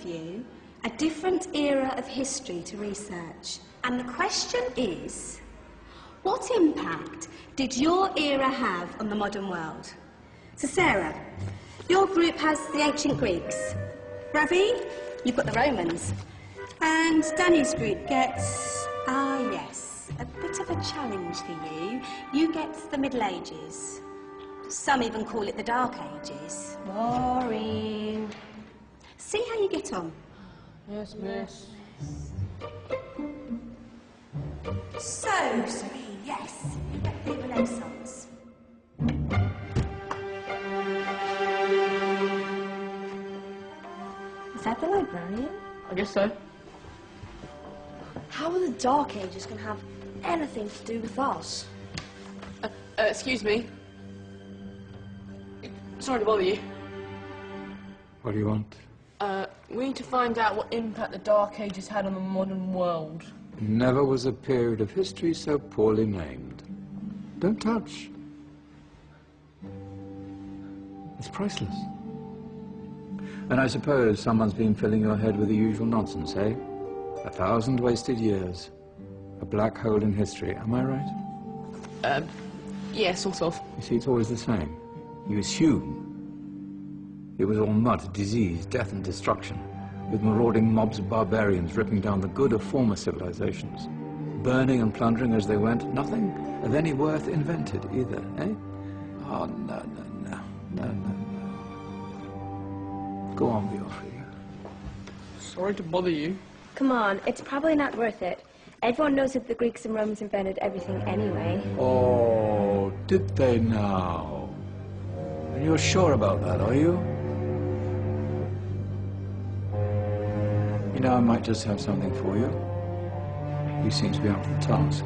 you a different era of history to research. And the question is, what impact did your era have on the modern world? So Sarah, your group has the ancient Greeks. Ravi, you've got the Romans. And Danny's group gets, yes, a bit of a challenge for you. You get the Middle Ages. Some even call it the Dark Ages. Boring. See how you get on. Yes, miss. So, Serene, yes, you get the Renaissance. Is that the librarian? I guess so. How are the Dark Ages going to have anything to do with us? Excuse me. Sorry to bother you. What do you want? We need to find out what impact the Dark Ages had on the modern world. Never was a period of history so poorly named. Don't touch. It's priceless. And I suppose someone's been filling your head with the usual nonsense, eh? 1,000 wasted years. A black hole in history, am I right? Yeah, sort of. You see, it's always the same. You assume it was all mud, disease, death and destruction, with marauding mobs of barbarians ripping down the good of former civilizations, burning and plundering as they went, nothing of any worth invented either, eh? Oh, no. Go on, Beofrey. Sorry to bother you. Come on, it's probably not worth it. Everyone knows that the Greeks and Romans invented everything anyway. Oh, did they now? And you're sure about that, are you? You know, I might just have something for you. You seem to be up to the task.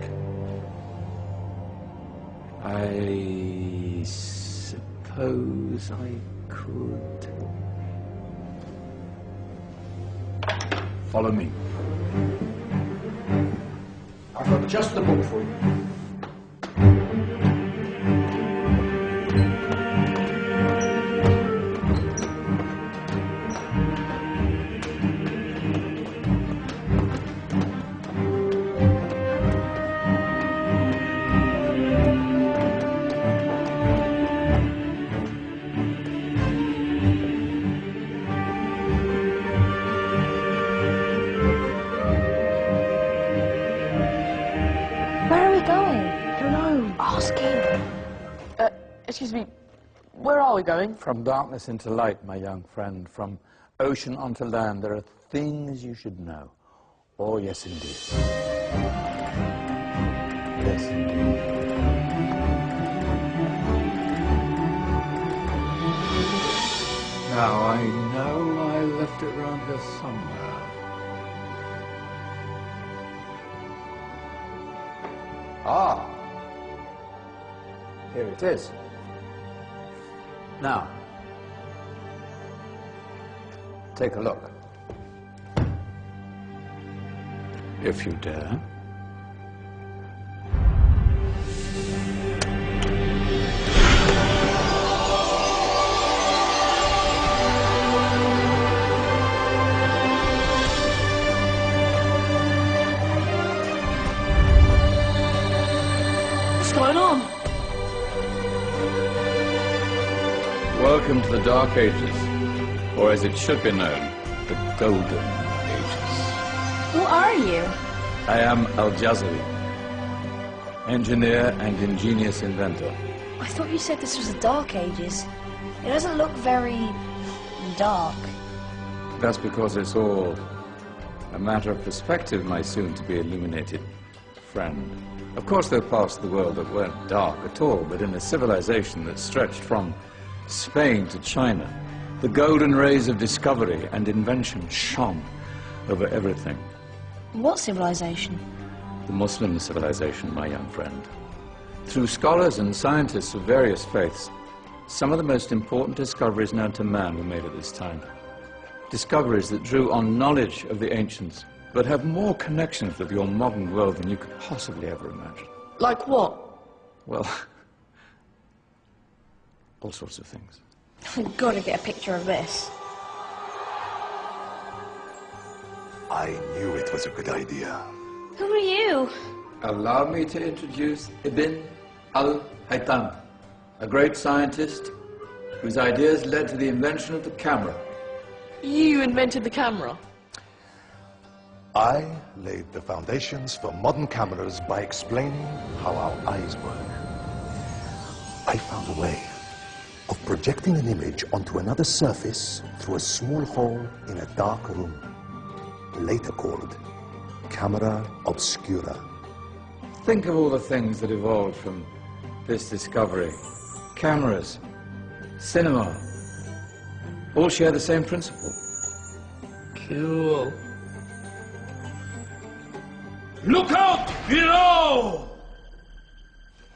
I suppose I could... Follow me. I've got just the book for you. Excuse me, where are we going? From darkness into light, my young friend. From ocean onto land, there are things you should know. Oh, yes, indeed. Yes, indeed. Now, I know I left it around here somewhere. Ah! Here it is. Now, take a look. If you dare. What's going on? Welcome to the Dark Ages, or as it should be known, the Golden Ages. Who are you? I am Al-Jazari, engineer and ingenious inventor. I thought you said this was the Dark Ages. It doesn't look very... dark. That's because it's all a matter of perspective, my soon-to-be illuminated friend. Of course, there are parts of the world that weren't dark at all, but in a civilization that stretched from Spain to China, the golden rays of discovery and invention shone over everything. What civilization? The Muslim civilization, my young friend. Through scholars and scientists of various faiths, some of the most important discoveries known to man were made at this time. Discoveries that drew on knowledge of the ancients, but have more connections with your modern world than you could possibly ever imagine. Like what? Well, all sorts of things. I've got to get a picture of this. I knew it was a good idea. Who are you? Allow me to introduce Ibn al-Haytham, a great scientist whose ideas led to the invention of the camera. You invented the camera? I laid the foundations for modern cameras by explaining how our eyes work. I found a way of projecting an image onto another surface through a small hole in a dark room, later called camera obscura. Think of all the things that evolved from this discovery. Cameras, cinema, all share the same principle. Cool. Look out below!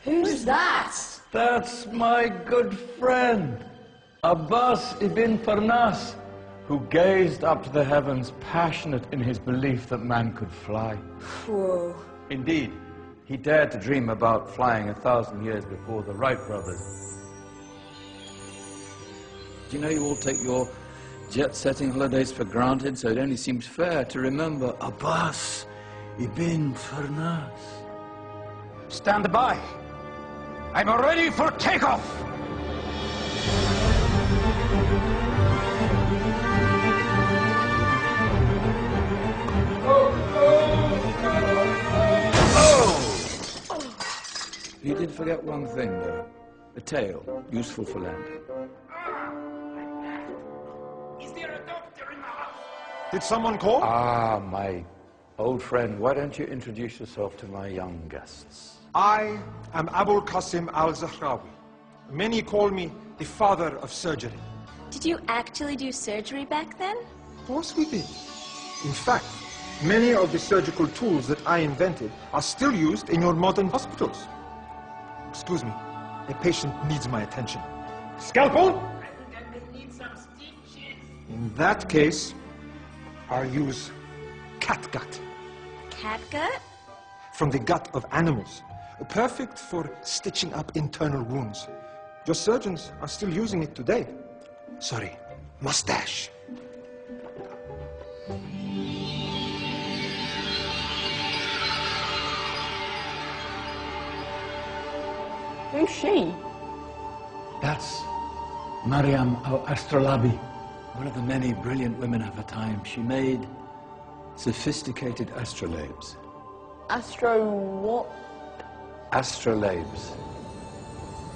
Who's that? That's my good friend, Abbas ibn Farnas, who gazed up to the heavens, passionate in his belief that man could fly. Whoa. Indeed, he dared to dream about flying 1,000 years before the Wright brothers. Do you know you all take your jet-setting holidays for granted, so it only seems fair to remember Abbas ibn Farnas. Stand by. I'm ready for takeoff. You did forget one thing, though. A tail, useful for landing. Is there a doctor in the house? Did someone call? Ah, my old friend, why don't you introduce yourself to my young guests? I am Abul Qasim al-Zahrawi. Many call me the father of surgery. Did you actually do surgery back then? Of course we did. In fact, many of the surgical tools that I invented are still used in your modern hospitals. Excuse me, a patient needs my attention. Scalpel? In that case, I'll use catgut. Catgut? From the gut of animals. Perfect for stitching up internal wounds. Your surgeons are still using it today. Sorry, mustache. Who's she? That's Maryam al-Astrolabi. One of the many brilliant women of her time. She made sophisticated astrolabes. Astro what? Astrolabes.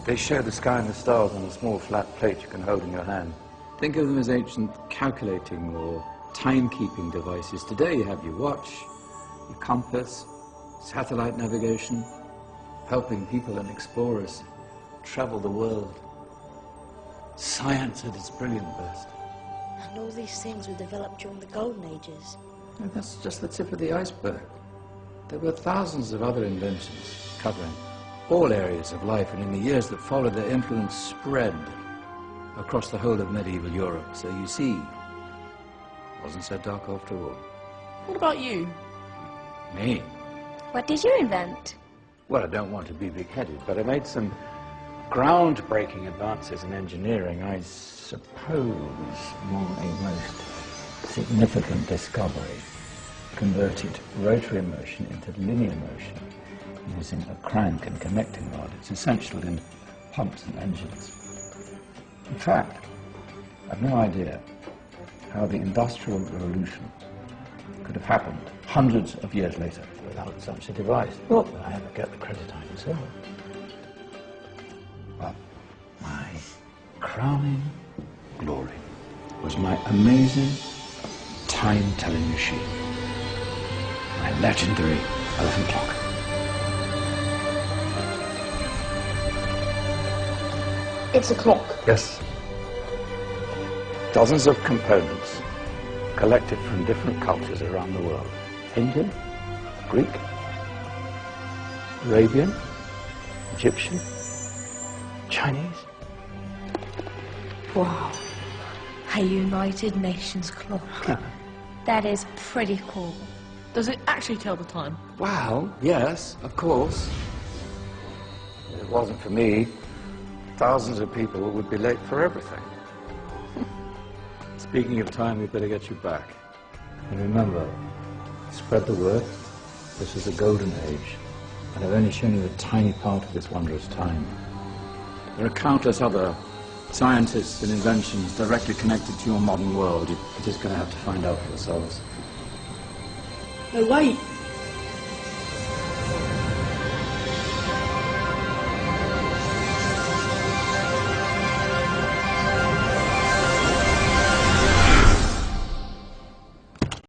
They show the sky and the stars on a small flat plate you can hold in your hand. Think of them as ancient calculating or timekeeping devices. Today you have your watch, your compass, satellite navigation, helping people and explorers travel the world. Science at its brilliant best. And all these things were developed during the Golden Ages. And that's just the tip of the iceberg. There were thousands of other inventions covering all areas of life, and in the years that followed, their influence spread across the whole of medieval Europe. So you see, it wasn't so dark after all. What about you? Me? What did you invent? Well, I don't want to be big-headed, but I made some groundbreaking advances in engineering. I suppose my most significant discovery converted rotary motion into linear motion using a crank and connecting rod. It's essential in pumps and engines. In fact, I've no idea how the Industrial Revolution could have happened hundreds of years later without such a device. Not that I ever get the credit I deserve. But my crowning glory was my amazing time-telling machine. My legendary elephant clock. It's a clock. Yes. Dozens of components collected from different cultures around the world. Indian, Greek, Arabian, Egyptian, Chinese. Wow. A United Nations clock. That is pretty cool. Does it actually tell the time? Well, yes, of course. If it wasn't for me, thousands of people would be late for everything. Speaking of time, we'd better get you back. And remember, Spread the word. This is a golden age, and I've only shown you a tiny part of this wondrous time. There are countless other scientists and inventions directly connected to your modern world. You're just going to have to find out for yourselves. No, wait.